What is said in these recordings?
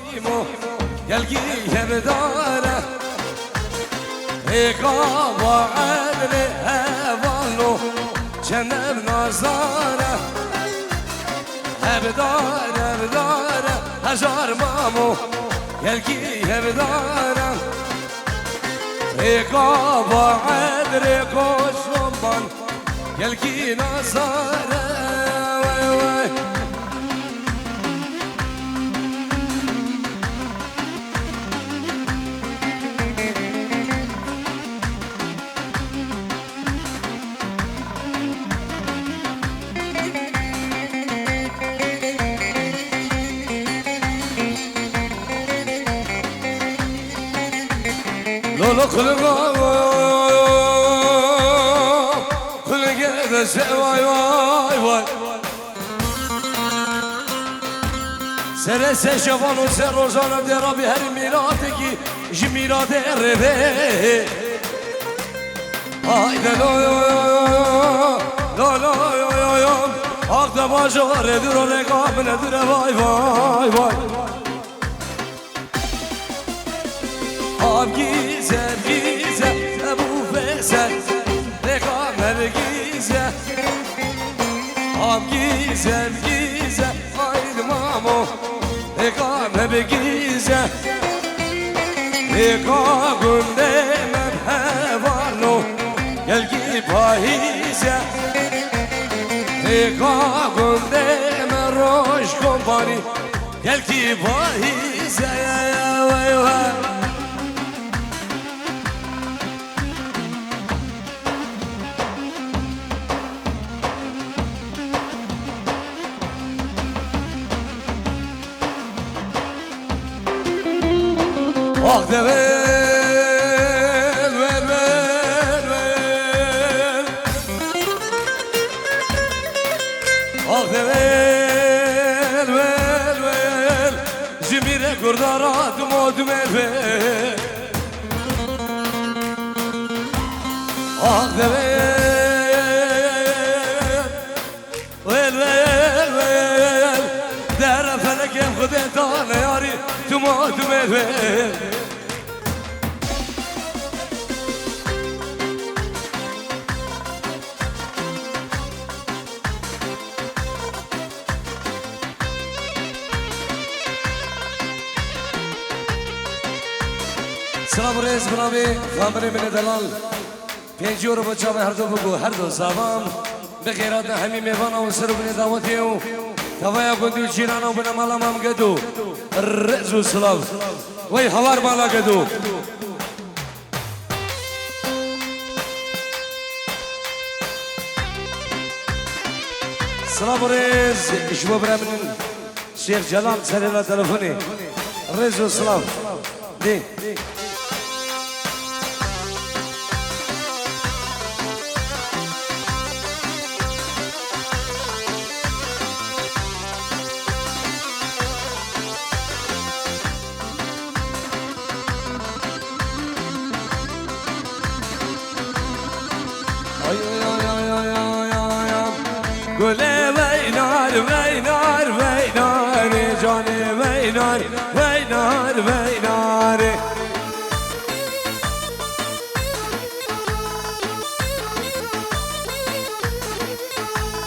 بازیمو گلگی بداره ایقا و عدل هوانو جنب نازاره هبداره هزار مامو گلگی بداره ایقا و عدل کوشنبان گلگی نازاره وای وای لولو خلقه دسه وای وای وای سر سه شوان و سه روزانه درا به هر میراتگی جی میرات ربه آیده لولو آق دباجو ردور و نگاه نداره وای وای وای آب گیزه ابو فیصل نگاه بگیزه آب گیزه آید مامو نگاه بگیزه نگاه گنده من هوانو گلگی پاییزه نگاه گنده من روش کمپانی گلگی پاییزه وای وای آخ ده ول آخ ده ول جمیره گردارا دمادم آخ ده ول در فلکم خودت دانه یاری دمادم سلام رئیس بنامی خامنه من دلال 5 یورو بچه هر دو بگو هر دو زبان به خیرات همین میوانا و سر بنی دعوتی و توایا گندو چیرانا و بنا مالا مام گدو رزو سلام وی هوار مالا گدو سلام رئیس اشبو برامن شیخ جلال سریلا تلفونی رزو سلام دی گله وینار جانی وینار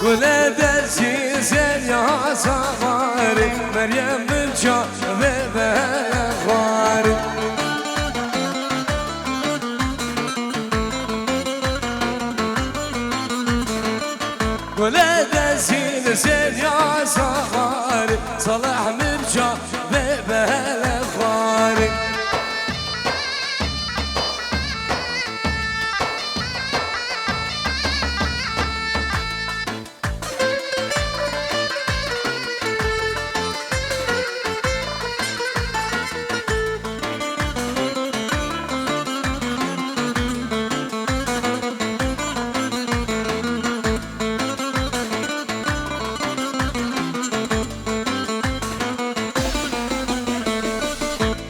گله دلچی سن یا سواری مریم بچا و بخواری گله دلچی سن یا سواری صلاح مرجا و بخواری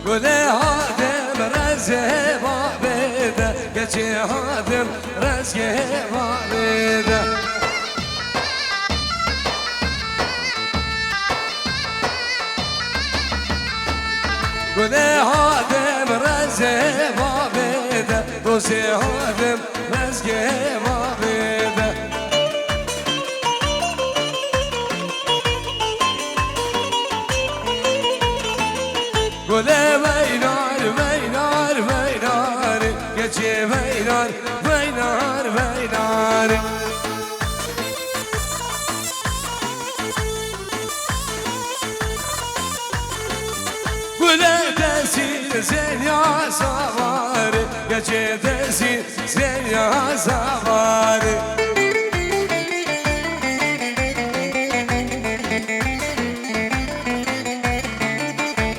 گله هادم رزه بابده گچه هادم رزه بابده گله هادم رزه بابده روزه هادم رزگه بابده گله وینار وینار وینار گچه وینار وینار وینار گله دسی زنیا سوار گچه دسی زنیا سوار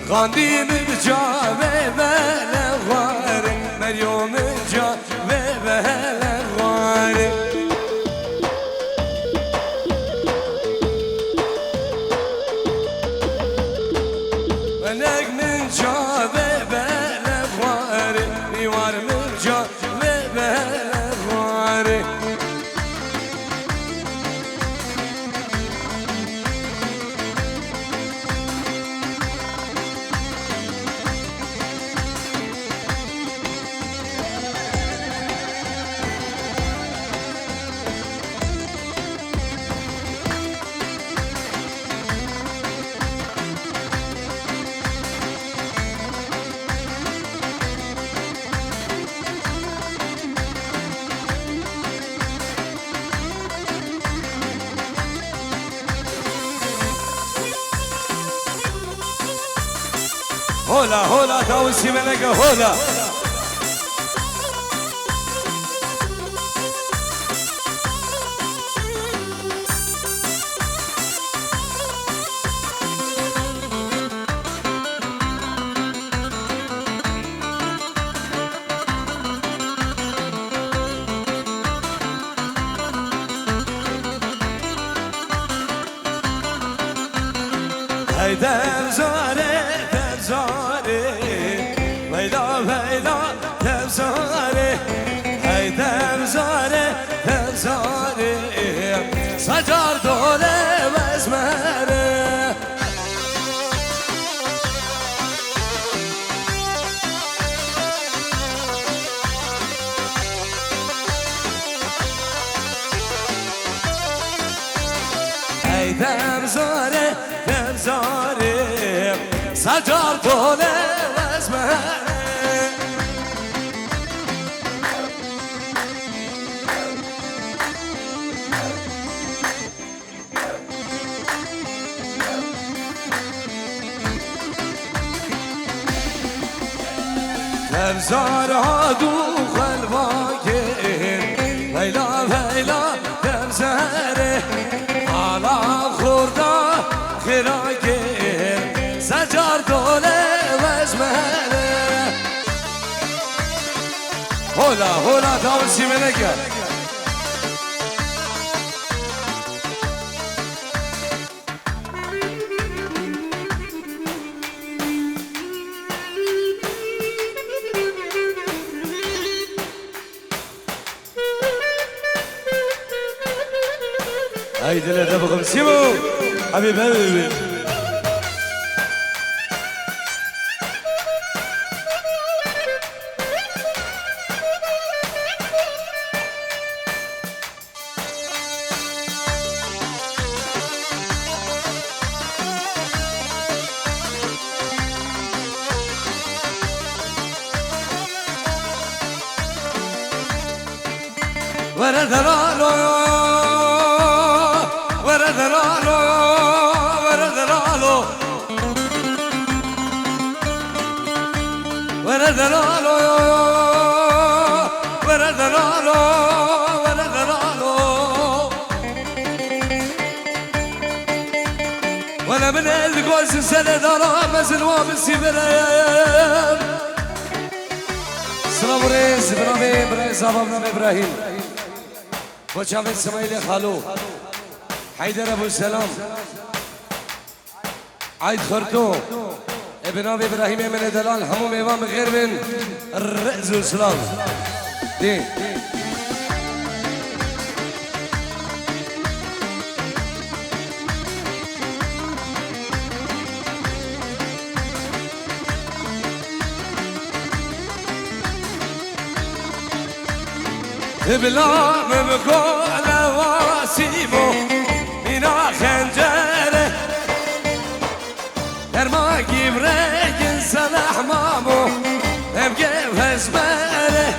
غاندی من جاوه بلغوار مريوم جاوه بلغوار ونق من جاوه بلغوار نيوار من جاوه بلغوار هولا هولا تاوسي ملكة هولا هيدا زاري تبزاري ويلا ويلا تبزاري هيدا تبزاري تبزاري سجار دولة وزمري هيدا تبزاري تبزاري سجار دولة وزمري تبزار هادو خلواكين ويلا ويلا تبزاري على خوردا خراكين سجار دولة وزمري هولا هولا تاوسي ملكة هاي دلة دبغم سيبو حبيب قلبي ورد رالو ورد رالو ورد رالو ورد رالو ورد رالو ورد رالو وانا من القوس سنة دارا مزل وابسي برام سلام ريز برامي بريز ابراهيم ابراهيم وجاب اسماعيل خالو حيدر ابو السلام عيد خرطو ابن ابي ابراهيم من دلال همو ميوان غير من الرئز والسلام دي بلا بقول واسيبو مینا خنجره در ما گیبره گنسل احمامو هم گفز بره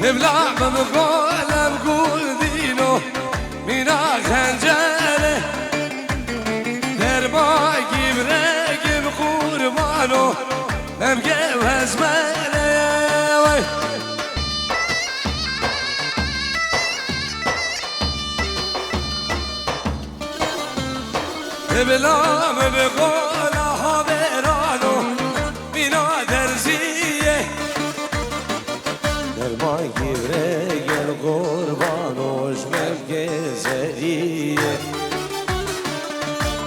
بلا بقول دینو مینا خنجره در ما گیبره گم قربانو هم گفز بره بلا بقول ها برانو مینا درزیه در ما گیره گل قربانوش مفگزریه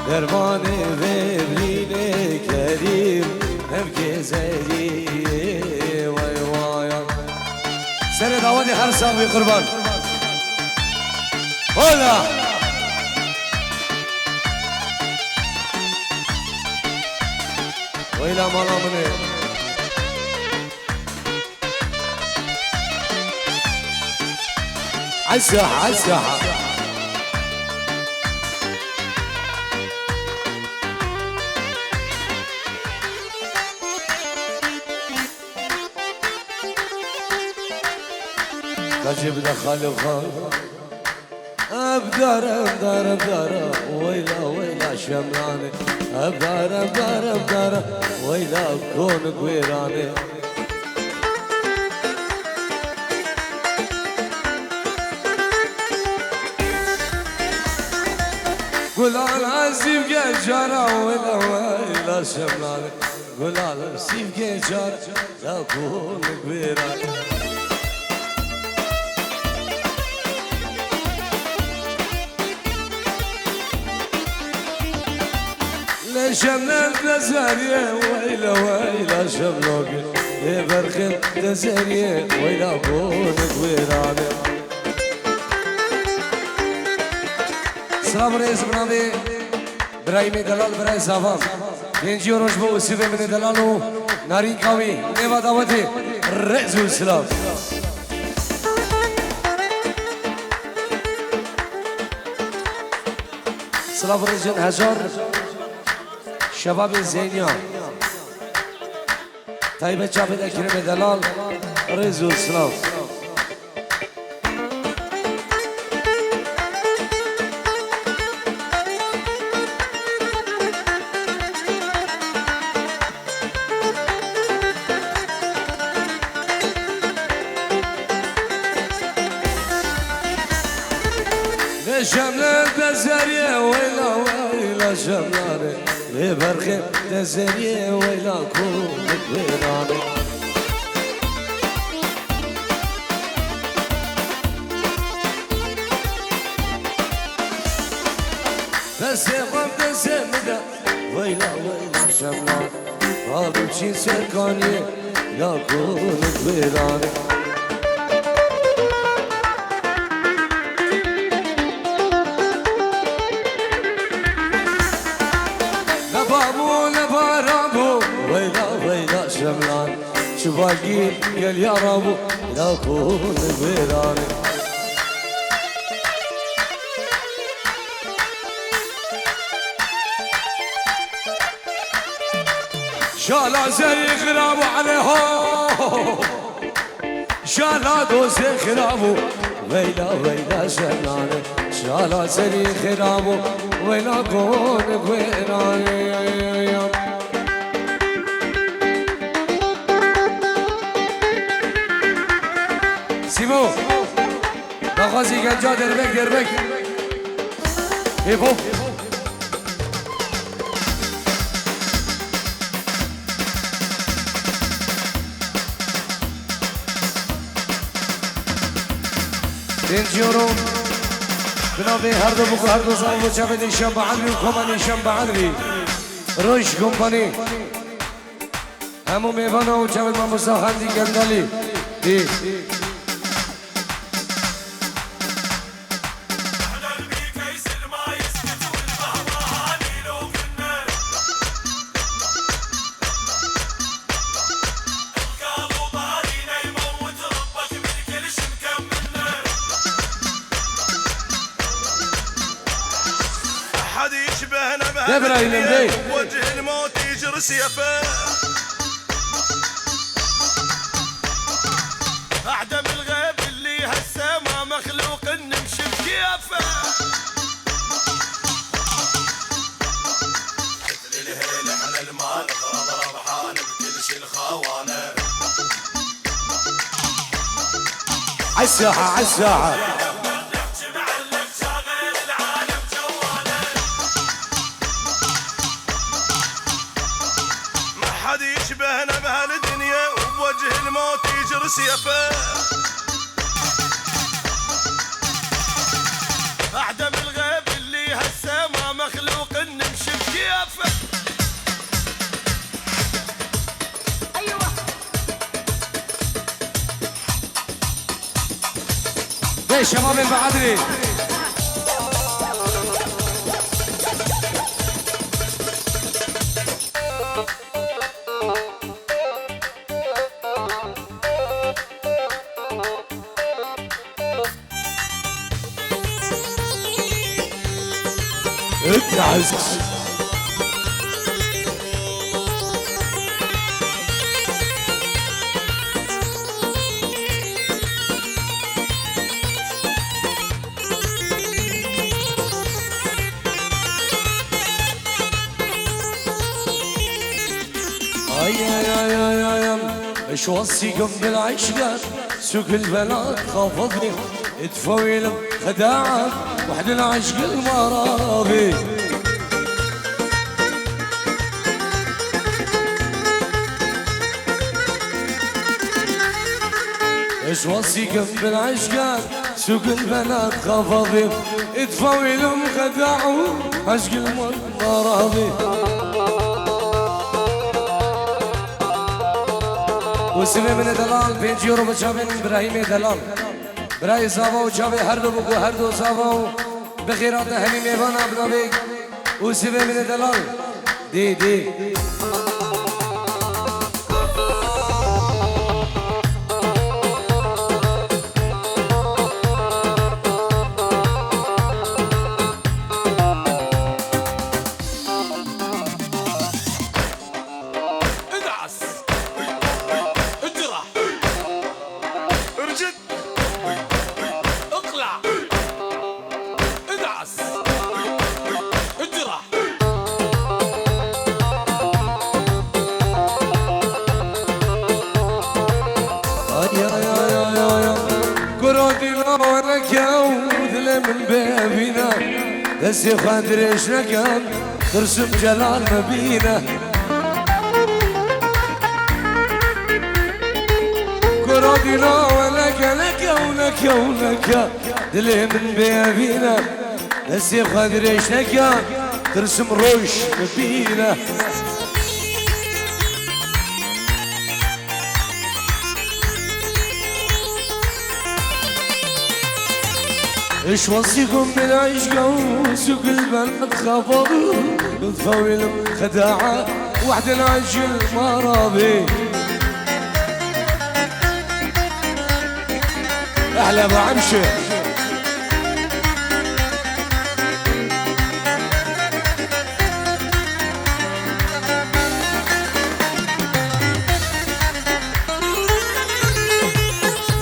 درمان وبرین کریم مفگزریه وای وای سر دعوت هر ساقی قربان هلا ويلا مالا مني عالساحة عالساحة تجيب دخل وخال أبدار أبدار أبدار ويلا ويلا شمراني أبدار أبدار أبدار ويلا كون قويراني قول على سيف جارة ويلا ويلا شمراني قول على سيف جارة لا كون قويراني شمل دزاريه ويلا ويلا شملوك برخل دزاريه ويلا بونك ويراني سلام رئيس برنامج برايم دلال براي زافام بينجي روش بو سيبه من دلالو نارين كاوي نيوا دعوتي رئيس سلام سلام رئيس هزار شباب زینیان طیبه چاپید اکرم دلال رزو سلام شمل دزریه ویلا ویلا شملانه برخي دزريه ويلا كونك ويراني دسيقم دسمدا ويلا ويلا شملان قابل شي سركاني يا كونك ويراني شملان شباقي قال يا ربو لا كون بيراني شالا زي خرابو عليهم شالا دوسي خرابو ويلا ويلا شملان شالا زي خرابو ويلا كون بيراني سيمو نغازي گنجا دربك دربك هيب هوب بنجيورو بنابي هردو بكو هردو صاحبو چاپه نشان بعدري وكما نشان بعدري روش كومپاني همو ميوانا و چاپه ماموسا خاندي گندالي دي ابراهيم مدي وجه الموت يجر سيفه اعدم الغيب اللي هسه ما مخلوق نمشي بكيفه مثل الهيل على المال غرض ربحان بكل شي الخوانه عالساحة عالساحة ما حد يشبهنا بهالدنيا وبوجه الموت يجر سيفه اعدم الغيب اللي هسه ما مخلوق نمشي بكيفه ليه شباب المعادلي اتعز ايش وصيكم بالعشقات سوق البنات خافضني تفويل خداعات وحد العشق المرابي ايش وصيكم بالعشقات سوق البنات خافضني تفويل خداعات عشق المرابي وسمي من دلال بين جيورو بچابين ابراهيم دلال برای زاوا و چاوی هر دو بگو هر دو زاوا و بخیرات همین میوان ابنابی و سمي من دلال دی دی من بابنا دسي خاطريش نكام ترسم جلال مبينا كرادنا ولك لك ولك ولك دلي من بابنا دسي خاطريش نكام ترسم روش مبينا ايش وصيكم بالعشق وسوق البنات خفضوا تفويل خداعة وحد العشق المرابي احلى ابو عمشه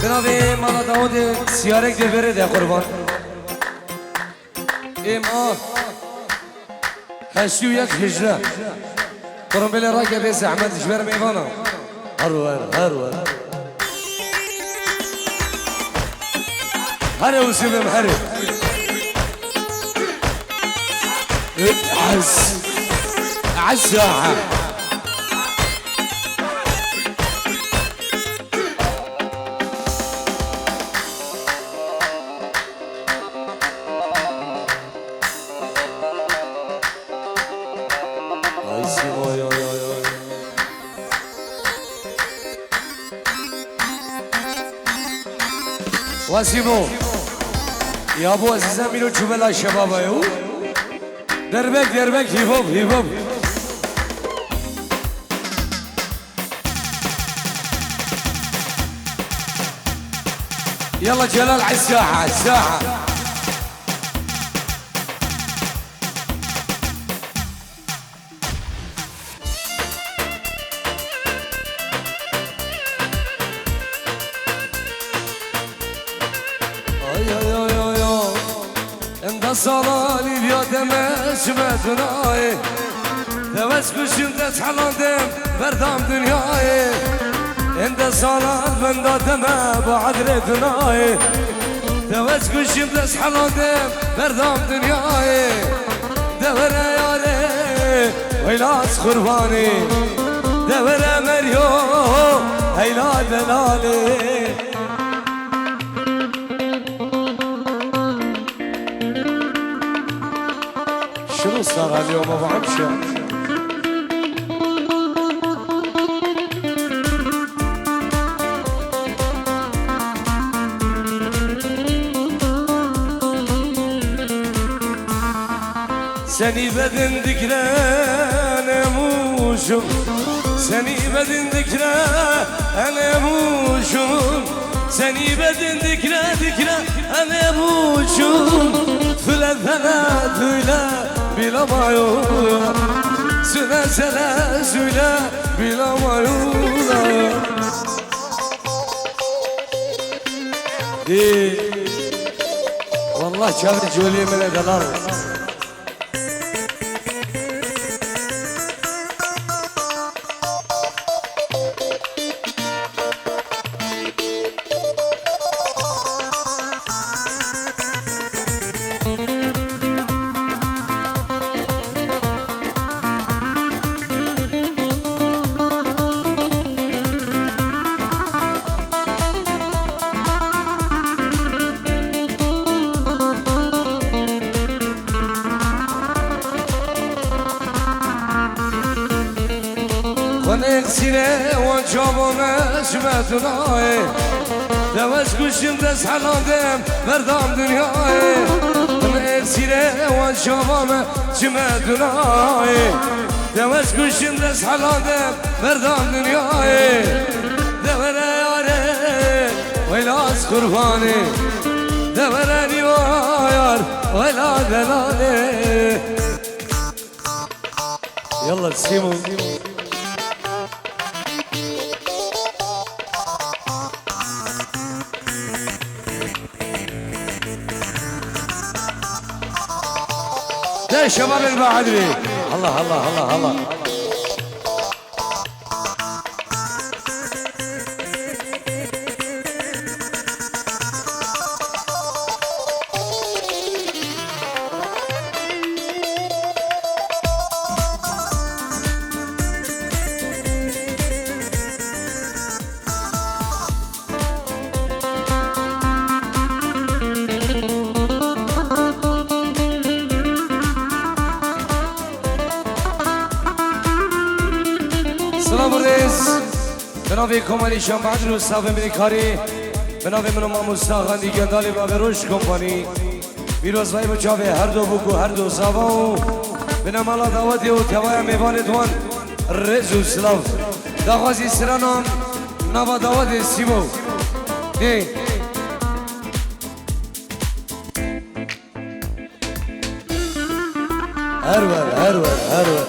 جنابي مالا داود سيارك دي برد يا قربان إما هشتو يك هجرة قرن بلي راكب بيس أحمد جبر ميغانا هرور هرور هري وسلم هري عز ساحة واسيبو يا ابو عزيزة ميلو جبلا الشباب ايو دربك دربك هيب هوب هيب هوب يلا جلال على الساحة الساحة ده سالانی بیادم شمتونای دوست کشیم دست حلاندم بردام دنیای این ده سالان من دادم با عدرتونای دوست کشیم دست حلاندم بردام دنیای دوره یاره ویلاس قربانی دوره مریو هیلال دلالی شنو صار اليوم ابو عبشه سني بدن ذكرى انا موشم سني بدن ذكرى انا موشم سني بدن ذكرى انا موشم ثلاث ولا بلا معيون ثلاث ولا بلا معيون ايه والله شاف جولي من الدلال سيره وجابنا شمتناي دوز كشم دس حلاندم بردام دنياي سيره وجابنا شمتناي دوز كشم دس حلاندم بردام دنياي دوره ياره ويلاس قرباني دوره نيوار ويلا دلالي يلا سيمو يا شباب المعادري الله الله الله الله سلام الرئيس بناوی کمالی شنبهد رو صاحب امریکاری بناوی منو ما مستاقندی گندالی با بروش کمپانی بیروز وای بچاوه هر دو بکو هر دو صاحبا بنام الله دعوتی و توای میوان دوان رزو سلاف داخوازی سرانم نوا دعوت سیمو نه هرور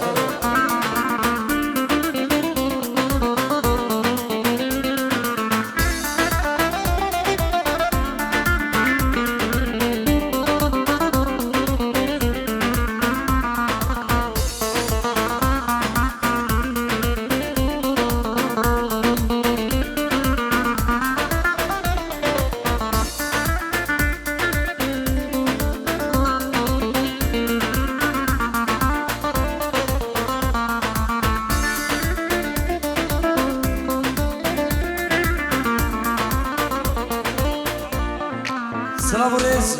سلام الرئيس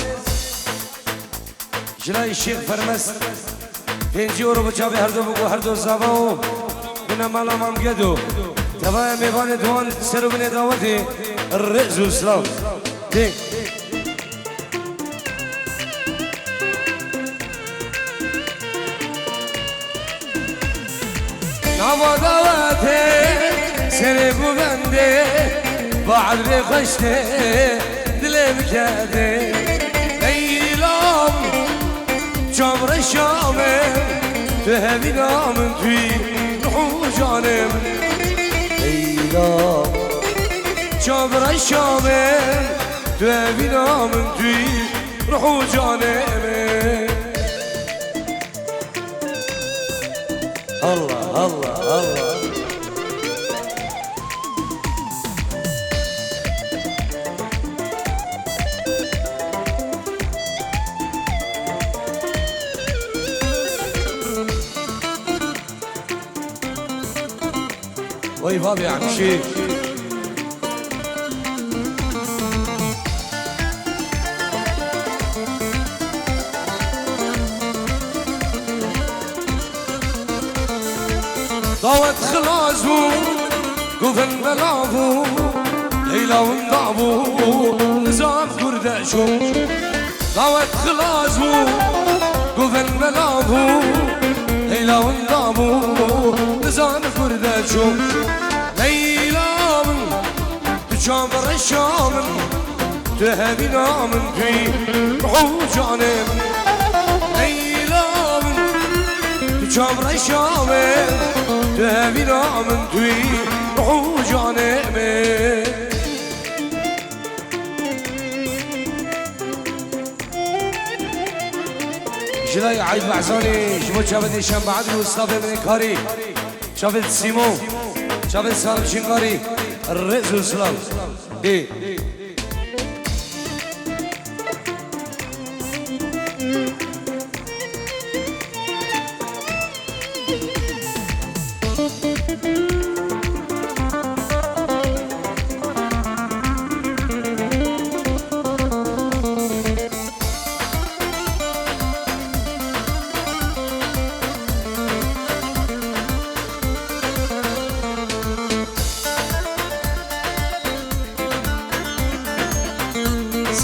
جلای شیخ فرمست 5 یورو بچاوی هر دو بگو هر دو زباو بنا مالا ممگدو توای میوان دوان سرو بنی دعوتی رئیس و سلام دی نما دعوتی سری بو بنده بعد رخشته دلم کرده لیلام جامر شامم تو همی نامم توی روح جانم لیلام جامر شامم تو همی نامم توی روح جانمي الله الله الله وي بابي عم شي ضوت خلاصو قفن بلابو ليلى ونضابو نزام كرداشو ضوت خلاصو قفن بلابو ليلى ونضابو نزام كرداشو ليلى من تشامر الشامن تهبنا من في حوجانم ليلى من تشامر الشامن تهبنا من في حوجانم جلای عید محزانی شما شبت شنبه عدل مصطفی بن کاری شبت سیمو شبت سالم شنگاری رئیس اسلام دی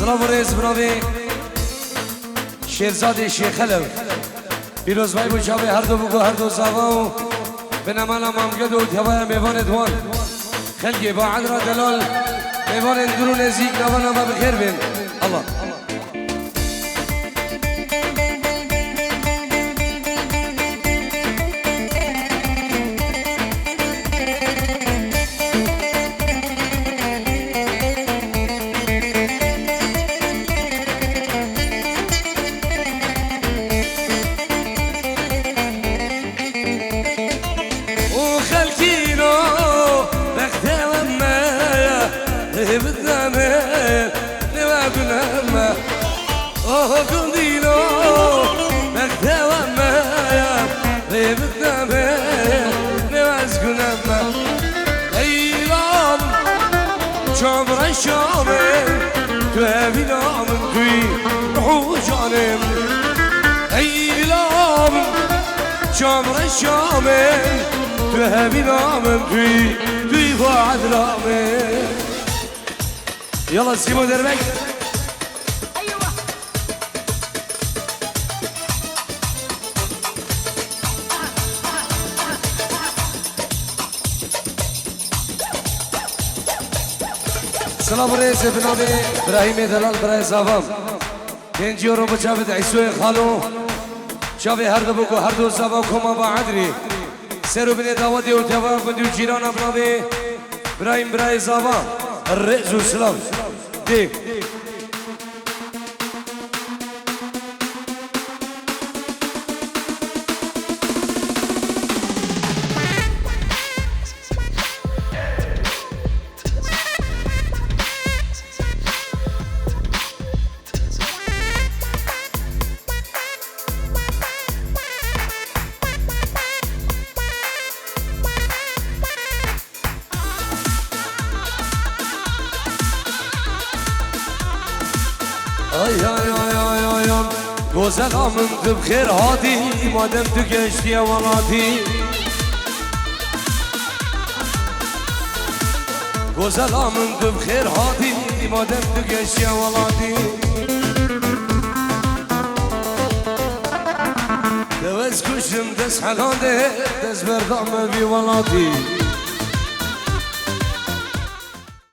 سلام و رئیس برای شیرزاد شیخ خلف پیروز بای بچه هر دو بگو هر دو زبا و به نمان امامگد و تیوای میوان دوان خلقی با عدر دلال میوان درون نزیک نوان اما بخیر بین الله شامر الشامل تهبنا من في حوجانم ايلام شامر الشامل تهبنا من في فؤاد رامل يلا سيبو دربك سلام رئیس بنام ابراهیم دلال برای زبان گنجی رو بچاوید عیسوی خالو شاوی هر دو بگو هر دو زبان کما با عدری سرو بینه دعوتی و تیوان بندیو جیران بنام ابراهیم برای زبان رئیس و سلام دی گوزل آمن تو بخیر هاتی مادم تو گشتی اولاتی گوزل آمن تو بخیر هاتی مادم تو گشتی اولاتی دوز کشم دست حلاده دست بردام بی ولاتی